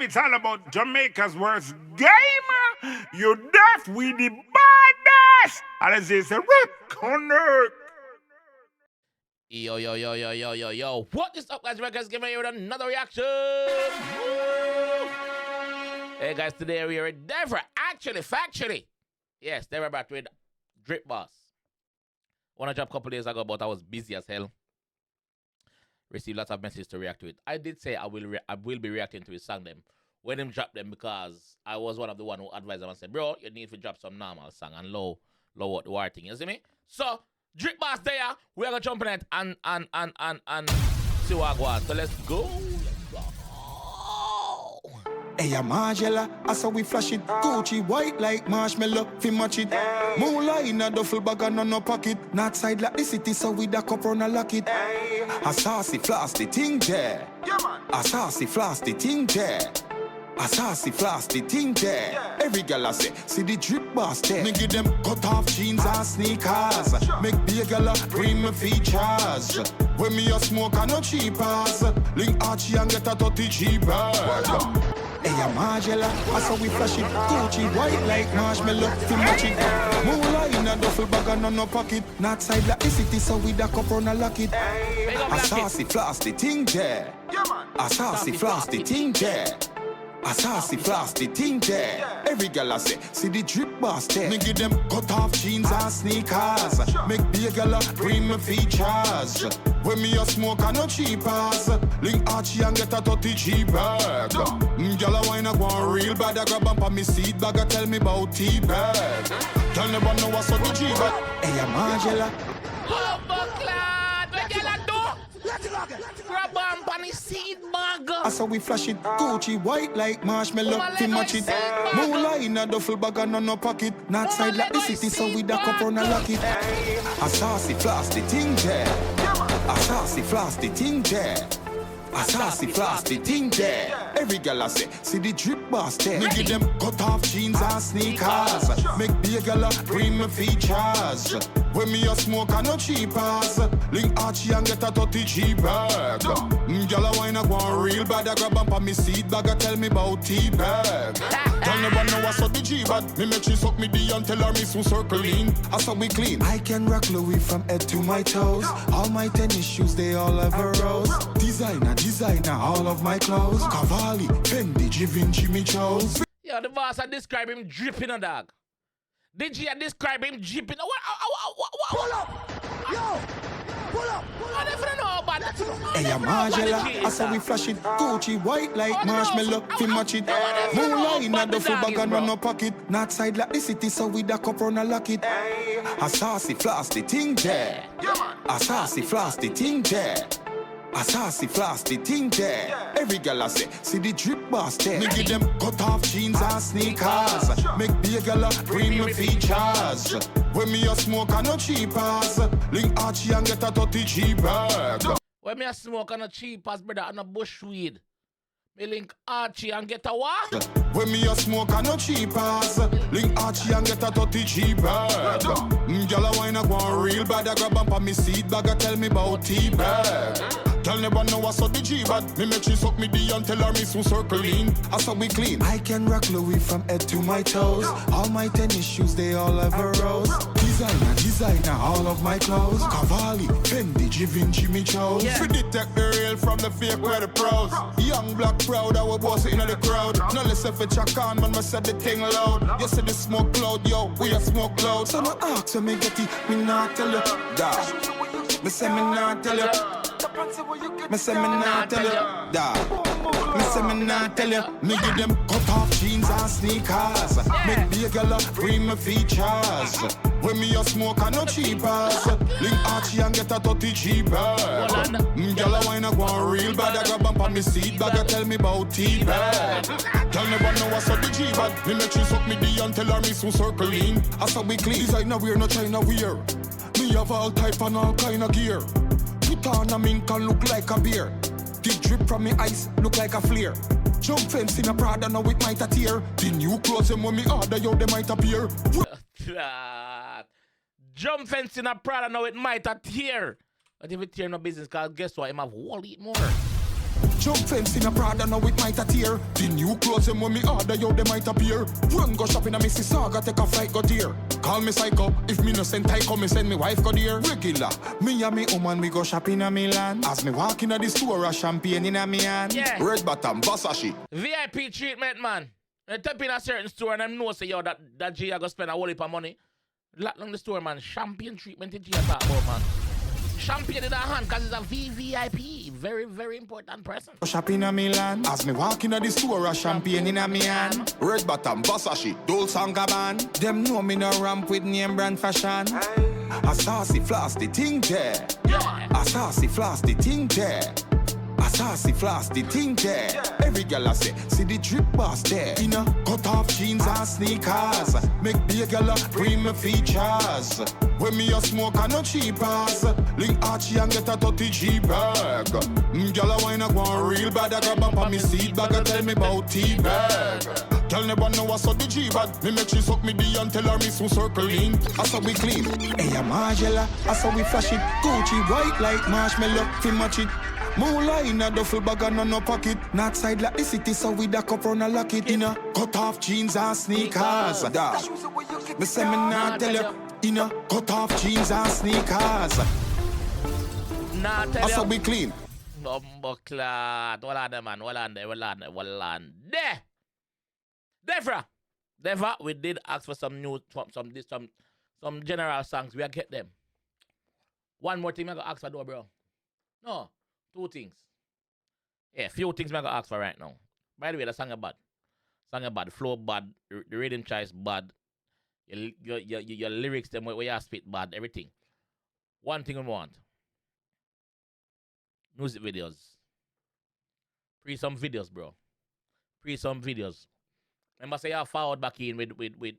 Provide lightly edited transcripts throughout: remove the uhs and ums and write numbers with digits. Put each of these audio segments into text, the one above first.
it's all about Jamaica's worst game. You deaf, we the baddest. And as they say, connect. Yo. What is up, guys? Records giving you another reaction. Hey, guys, today we are at Deva. Factually. Yes, Deva Bratt with Drip Boss. Want to drop a couple days ago, but I was busy as hell. Received lots of messages to react to it. I did say I will be reacting to his song them when him drop them, because I was one of the one who advised him and said, bro, you need to drop some normal song and low what the war thing. You see me? So Drip Boss there, we are gonna jump in it and see what goes. So let's go. Hey, I'm Margella, I saw we flash it. Gucci white like marshmallow, fi match it. Moonlight in a duffel bag and no pocket. Not side like the city, so with a cup on a lock it. A saucy floss the thing there. A saucy floss the thing there. A saucy floss the thing there. Every girl I say, see the Drip Boss there. Me give them cut off jeans and sneakers. Make be a girl bring me features. When me a smoke and no cheapers. Link Archie and get a 30 cheaper. Hey, I'm Margella, I saw we flash it. Gucci white like marshmallow, fi match it. Moonlight in a duffel bag and no pocket. Not side like the city, so with a cup on a lock it. A saucy floss the thing there. A saucy floss the thing there. A saucy floss the thing there. Every girl I say, see the Drip Boss there. Me give them cut off jeans and sneakers. Make be a girl bring me features. When me a smoke and no cheapers. Link Archie and get a 30 cheaper. Girl a wine a go on real bad. I grab up on me seat bag. I tell me about T-bag. Tell never know what's up the G-bag. Hey, I'm Margella. Oh, Buckland, what you like do? Grab on funny seed bag. I saw we flash it. Gucci white like marshmallow, fi match it. Moonlight in a duffel bag and no pocket. Not side like the city, so with a cup on a lock it. A saucy floss the thing there. A saucy floss the thing there. A saucy floss the thing there. Every girl I say, see the Drip Boss there. Me give them cut off jeans and sneakers. Make be a girl bring me features. When me a smoke and no cheapers. Link Archie and get a 30 cheaper. Girl a wine a go on real bad. I grab up on me seat bag. I tell me about T-bag. Tell never know what's up the G-bag. Me make she suck me D and tell her me so circling. I saw we clean. I can rock Louis from head to my toes. All my tennis shoes, they all have a rose. Designer, all of my clothes. Cavalli, Fendi, Givenchy, me chose. Yo, the boss I describe him dripping a dog. Did you describe him dripping? What? Pull up! Yo! Pull up! I never know about that. Hey, I'm Margella, I saw we flash it. Gucci white like marshmallow, fi match it. Moonlight in a duffel bag and no pocket. Not side like the city, so with a cup on a lock it. A saucy floss the thing there. A saucy floss the thing there. A saucy floss the thing there. Every girl I say, see the Drip Boss there. Me give them cut off jeans and sneakers. Make be a girl bring me features. When me a smoke and no cheapers. Link Archie and get a 30 cheaper. When me a smoke and a cheapers, brother, and a bush weed. Me link Archie and get a what? When me a smoke and no cheapers. Link Archie and get a 30 cheaper. Girl a wine a go on real bad. I grab up on me seat bag. I tell me about T-bag. Tell never know what's up the G-bag. Me make she suck me D and tell her me so circling. I saw we clean. I can rock Louis from head to my toes. All my tennis shoes, they all have a rose. Designer, all of my clothes. Cavalli, Fendi, Givenchy, me chose. We detect the real from the fake where the pros. Young black proud, I was bossing in the crowd. No less if it check on, man, I said the thing loud. You see the smoke cloud, yo, we a smoke cloud. So no ask, so me get it, me not tell you. Da. Me say me not tell you. Me say me not tell you, da. Me say me not tell you. Me give them cut off jeans and sneakers. Make be a girl bring me features. When me a smoke and no cheapers. Link Archie and get a 30 cheaper. Girl a wine a go on real bad. I grab up on me seat bag. I tell me about T-bag. Tell never know what's up the G-bag. Me make she suck me D and tell her me so circling. I saw we clean. Designer wear, no China wear. Me have all type and all kind of gear. Put on a mink and look like a beer. The drip from me eyes look like a flare. Jump fence in a Prada, now it might a tear. The new clothes them when me order, yo, they might appear. Jump fence in a Prada, now it might a tear. But if it tear no business, cause guess what? Him have wall eat more. Jump fence in a Prada, now it might tear. The new clothes them when me order, yo, they might appear. Run go shopping a Mississauga, take a flight go there. Call me psycho, if me no send Tyco, me send me wife go there. Regular, me and me woman, we go shopping a Milan. As me walk in the store, a champagne in a me hand. Yeah. Red bottom, Versace. VIP treatment, man. They tap in a certain store and them know say, yo, that G I go spend a whole heap of money. Lock down the store, man. Champagne treatment in G I talk about, man. Champagne in the hand because it's a VVIP. Very, very important person. Shopping a Milan. As me walk in the store, a champagne in a me hand. Red bottom, Versace, Dolce & Gabbana. Them know me no ramp with name brand fashion. A saucy floss the thing there. A saucy floss the thing there. A saucy floss the thing there. Every girl I say, see the drip boss there. In a cut off jeans and sneakers. Make be a girl bring me features. When me a smoke and no cheap ass. Link Archie and get a 30G bag. Girl a wine a go on real bad. I grab up on me seat bag and tell me about T-bag. Girl never know what's up the G-bag. Me make she suck me D and tell her me so circling. I saw we clean. Hey, I'm Margella. I saw we flash it. Gucci white like marshmallow. Feel match it. Moolah in a duffel bag and no pocket. Not side like the city, so with a cup on a lock it. In a cut off jeans and sneakers. Me say me not tell you. In a cut off jeans and sneakers. Nah, tell you. So we clean. Bumbleclad. Hold on there, man. Hold on there. Deva, we did ask for some new, some general songs. We'll get them. One more thing I got ask for though, bro. No, two things. Yeah, few things I got ask for right now. By the way, the song is bad. Song is bad. Flow bad. The rhythm choice bad. Your lyrics, them where you spit bad. Everything. One thing we want. Music videos. Pre some videos, bro. Pre some videos. Remember say you forward back in with we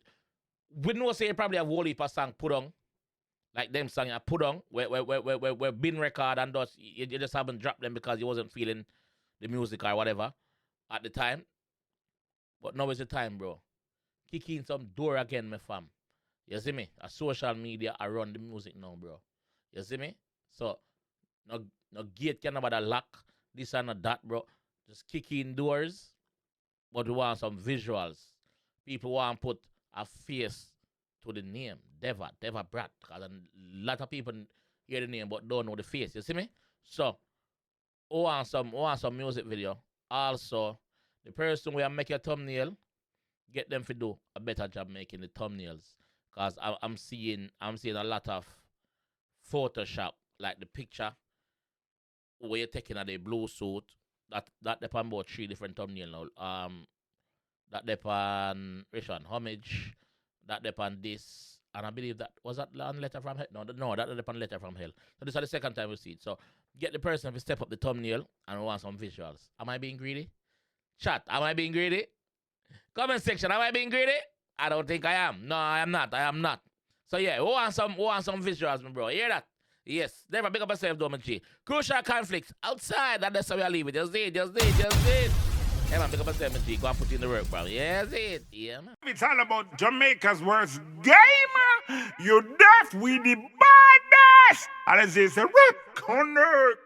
know say you probably have whole heap of song put on. Like them song you put on where been record and those you just haven't dropped them because you wasn't feeling the music or whatever at the time. But now is the time, bro. Kick in some door again, my fam. You see me? A social media around the music now, bro. You see me? So no gate can nobody lock this and that, bro. Just kick in doors. But we want some visuals. People want to put a face to the name. Deva Bratt. Because a lot of people hear the name but don't know the face. You see me? So, we want some music video. Also, the person who make a thumbnail, get them to do a better job making the thumbnails. Because I'm seeing a lot of Photoshop, like the picture where you're taking a blue suit. That depend about 3 different thumbnails now. That depend which one? Homage. That depend this. And I believe that was that on Letter from Hell? No, that depend Letter from Hell. So this is the second time we see it. So get the person to step up the thumbnail and we want some visuals. Am I being greedy? Chat, am I being greedy? Comment section, am I being greedy? I don't think I am. No, I am not. So yeah, we want some visuals, my bro. You hear that? Yes, never big up yourself, Dome G. Crucial conflicts outside, and that's how we leave it. Just it. Yeah, man, big up yourself, G. Go and put in the work, bro. Yes, it. Yeah, man. It's all about Jamaica's worst game. You deaf with the baddest. And it's a record.